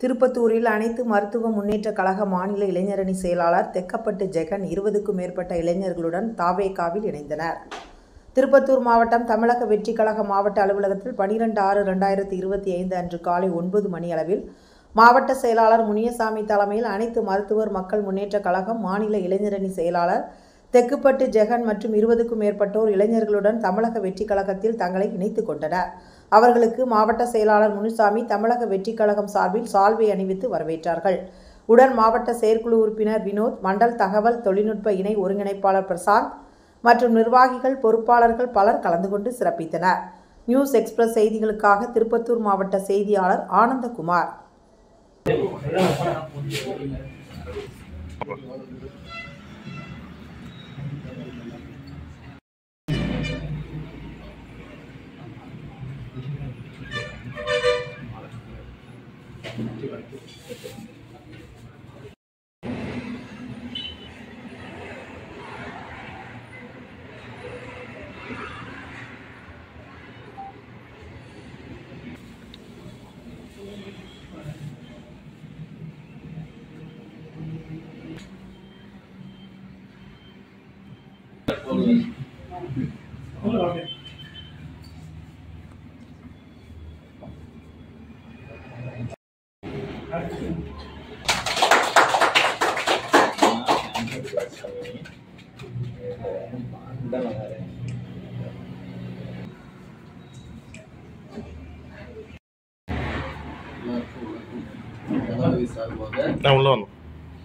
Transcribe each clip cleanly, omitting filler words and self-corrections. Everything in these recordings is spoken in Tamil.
திருப்பத்தூரில் அனைத்து மருத்துவ முன்னேற்ற கழக மாநில இளைஞரணி செயலாளர் தெக்கப்பட்டு ஜெகன் 20க்கும் மேற்பட்ட இளைஞர்களுடன் தாவேகாவில் இணைந்தனர். திருப்பத்தூர் மாவட்டம் தமிழக வெற்றி கழக மாவட்ட அலுவலகத்தில் 12/6/2025 அன்று காலை 9 மணி அளவில் மாவட்ட செயலாளர் முனியசாமி தலைமையில் அனைத்து மருத்துவர் மக்கள் முன்னேற்ற கழகம் மாநில இளைஞரணி செயலாளர் தெக்கப்பட்டு ஜெகன் மற்றும் 20க்கும் மேற்பட்டோர் இளைஞர்களுடன் தமிழக வெற்றி கழகத்தில் தங்களை இணைத்துக் கொண்டனர். அவர்களுக்கு மாவட்ட செயலாளர் முனுசாமி தமிழக வெற்றி கழகம் சார்பில் சால்வை அணிவித்து வரவேற்றார்கள். உடன் மாவட்ட செயற்குழு உறுப்பினர் வினோத், மண்டல் தகவல் தொழில்நுட்ப இணை ஒருங்கிணைப்பாளர் பிரசாந்த் மற்றும் நிர்வாகிகள், பொறுப்பாளர்கள் பலர் கலந்து கொண்டு சிறப்பித்தனர். நியூஸ் எக்ஸ்பிரஸ் செய்திகளுக்காக திருப்பத்தூர் மாவட்ட செய்தியாளர் ஆனந்தகுமார்.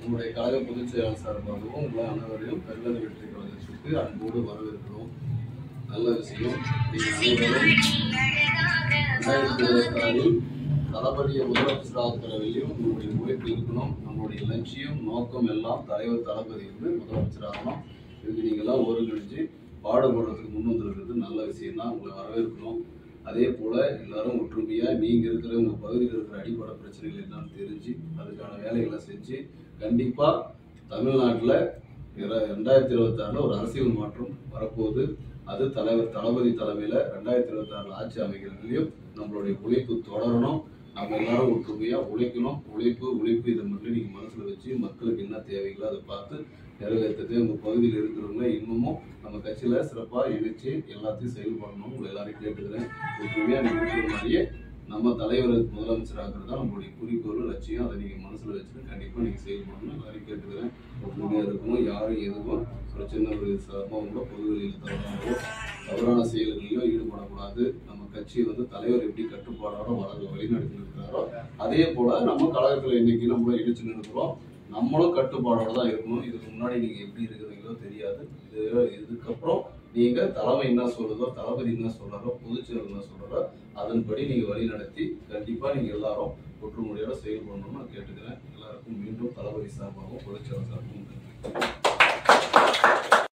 உங்களுடைய கழக பொதுச் செயலாளர் சார்பாகவும் உங்களை அனைவரையும் தமிழக வெற்றி கழகத்திற்கு அன்போடு வரவேற்கிறோம். நல்ல விஷயம். நீங்கள் 2026 தளபதியை முதலமைச்சராக உங்களுடைய உழைப்பு இருக்கணும். நம்மளுடைய லட்சியம் நோக்கம் எல்லாம் தலைவர் தளபதி முதலமைச்சராகணும். இதுக்கு நீங்கள்லாம் ஒருங்கிணைஞ்சு பாடுபடுறதுக்கு முன் வந்துருக்கிறது நல்ல விஷயம் தான். உங்களை வரவேற்கணும். அதே போல் எல்லாரும் ஒற்றுமையாக நீங்கள் இருக்கிற உங்கள் பகுதியில் இருக்கிற அடிப்படை பிரச்சனைகள் என்னன்னு தெரிஞ்சு அதுக்கான வேலைகளை செஞ்சு கண்டிப்பாக தமிழ்நாட்டில் 2026 ஒரு அரசியல் மாற்றம் வரப்போகுது. அது தலைவர் தளபதி தலைமையில் 2026 ஆட்சி அமைக்கிறதுலையும் நம்மளுடைய உழைப்பு தொடரணும். நம்ம எல்லாரும் ஒற்றுமையாக உழைக்கணும். உழைப்பு இதை மட்டும் நீங்கள் மனசில் வச்சு மக்களுக்கு என்ன தேவைகளோ அதை பார்த்து நிறைவேற்றது. உங்கள் பகுதியில் இருக்கிறவங்க இன்னமும் நம்ம கட்சியில் சிறப்பாக இணைச்சு எல்லாத்தையும் செயல்படணும். உங்களை எல்லாரையும் கேட்டுக்கிறேன். ஒற்றுமையாக நீங்கள் மாதிரியே நம்ம தலைவர் முதலமைச்சராகிறது தான் நம்மளுடைய குறிக்கோள், லட்சியம். அதை நீங்கள் மனசில் வச்சுட்டு கண்டிப்பாக நீங்கள் செயல்படணும். எல்லாரையும் கேட்டுக்கிறேன். ஒற்றுமையாக இருக்கணும். யாரும் எதுவும் ஒரு சின்ன ஒரு சம்பவங்களோ பொது வெளியில் தவறான செயல்களிலோ ஈடுபடக்கூடாது. நம்ம கட்சி தலைவர் எப்படி கட்டுப்பாடோட வழிநடத்தி இருக்கிறாரோ அதே போல நம்ம கழகத்தில் இன்னைக்கு நம்மளும் இணைச்சு நிற்கிறோம். நம்மளும் கட்டுப்பாடோட தான் இருக்கணும். இதுக்கு முன்னாடி நீங்க எப்படி இருக்கிறீங்களோ தெரியாது. இதுக்கப்புறம் நீங்க தலைமை என்ன சொல்றதோ, தளபதி என்ன சொல்றாரோ, பொதுச்செயலர் என்ன சொல்றாரோ அதன்படி நீங்க வழி நடத்தி கண்டிப்பா நீங்க எல்லாரும் ஒற்றுமுறையோட செயல்படணும்னு நான் கேட்டுக்கிறேன். எல்லாருக்கும் மீண்டும் தளபதி சார்பாகவும் பொதுச்செயலர் சார்பாகவும்